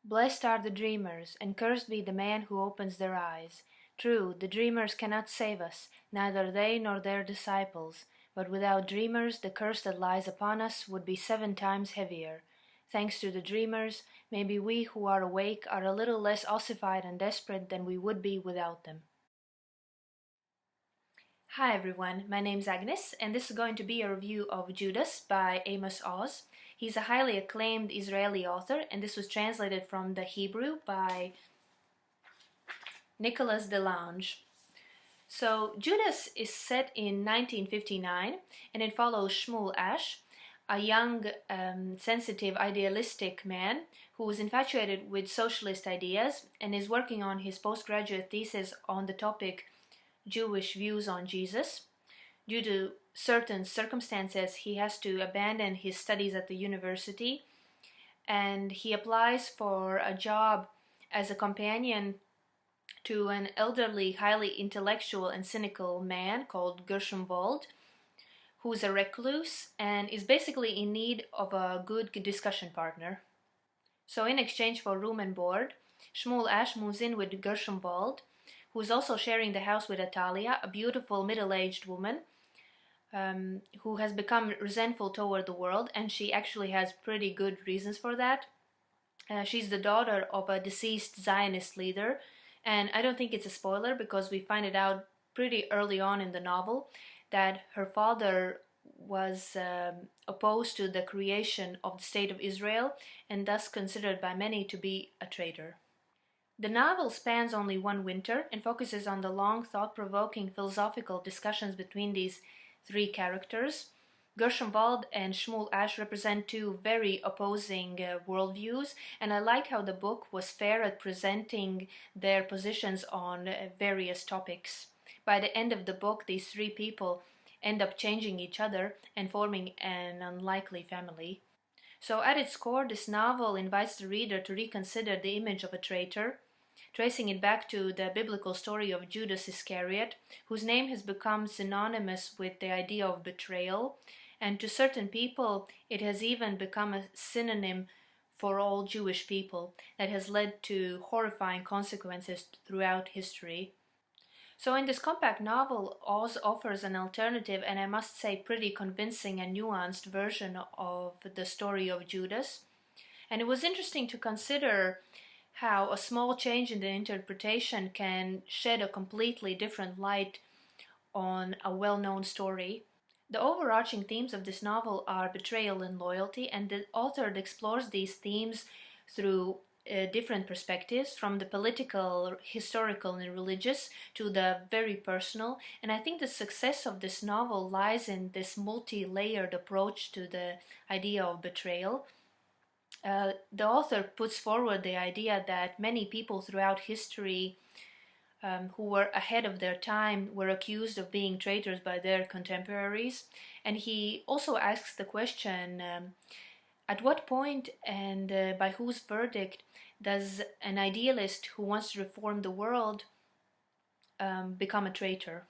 Blessed are the dreamers, and cursed be the man who opens their eyes. True, the dreamers cannot save us, neither they nor their disciples, but without dreamers the curse that lies upon us would be 7 times heavier. Thanks to the dreamers, maybe we who are awake are a little less ossified and desperate than we would be without them. Hi everyone, my name's Agnes, and this is going to be a review of Judas by Amos Oz. He's a highly acclaimed Israeli author, and this was translated from the Hebrew by Nicholas Delange. So Judas is set in 1959, and it follows Shmuel Ash, a young, sensitive, idealistic man who was infatuated with socialist ideas and is working on his postgraduate thesis on the topic Jewish views on Jesus. Due to certain circumstances, he has to abandon his studies at the university, and he applies for a job as a companion to an elderly, highly intellectual and cynical man called Gershom Wald, who's a recluse and is basically in need of a good discussion partner. So in exchange for room and board, Shmuel Ash moves in with Gershom Wald, who is also sharing the house with Atalia, a beautiful middle-aged woman who has become resentful toward the world, and she actually has pretty good reasons for that. She's the daughter of a deceased Zionist leader, and I don't think it's a spoiler because we find it out pretty early on in the novel that her father was opposed to the creation of the State of Israel and thus considered by many to be a traitor. The novel spans only one winter and focuses on the long, thought-provoking philosophical discussions between these 3 characters. Gershom Wald and Shmuel Ash represent 2 very opposing worldviews, and I like how the book was fair at presenting their positions on various topics. By the end of the book, these 3 people end up changing each other and forming an unlikely family. So at its core, this novel invites the reader to reconsider the image of a traitor, tracing it back to the biblical story of Judas Iscariot, whose name has become synonymous with the idea of betrayal, and to certain people it has even become a synonym for all Jewish people that has led to horrifying consequences throughout history. So in this compact novel, Oz offers an alternative and I must say pretty convincing and nuanced version of the story of Judas. And it was interesting to consider how a small change in the interpretation can shed a completely different light on a well-known story. The overarching themes of this novel are betrayal and loyalty, and the author explores these themes through different perspectives, from the political, historical, and religious to the very personal. And I think the success of this novel lies in this multi-layered approach to the idea of betrayal. The author puts forward the idea that many people throughout history who were ahead of their time were accused of being traitors by their contemporaries, and he also asks the question, at what point and by whose verdict does an idealist who wants to reform the world become a traitor?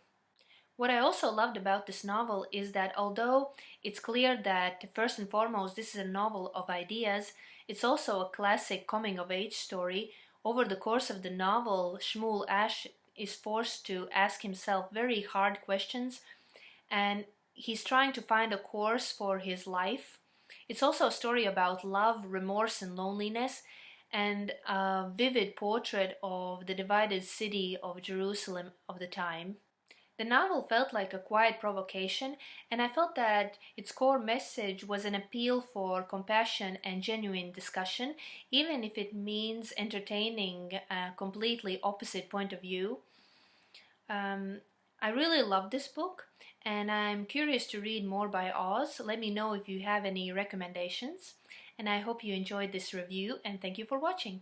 What I also loved about this novel is that although it's clear that first and foremost this is a novel of ideas, it's also a classic coming-of-age story. Over the course of the novel, Shmuel Ash is forced to ask himself very hard questions, and he's trying to find a course for his life. It's also a story about love, remorse, and loneliness, and a vivid portrait of the divided city of Jerusalem of the time. The novel felt like a quiet provocation, and I felt that its core message was an appeal for compassion and genuine discussion, even if it means entertaining a completely opposite point of view. I really love this book, and I'm curious to read more by Oz. Let me know if you have any recommendations, and I hope you enjoyed this review, and thank you for watching.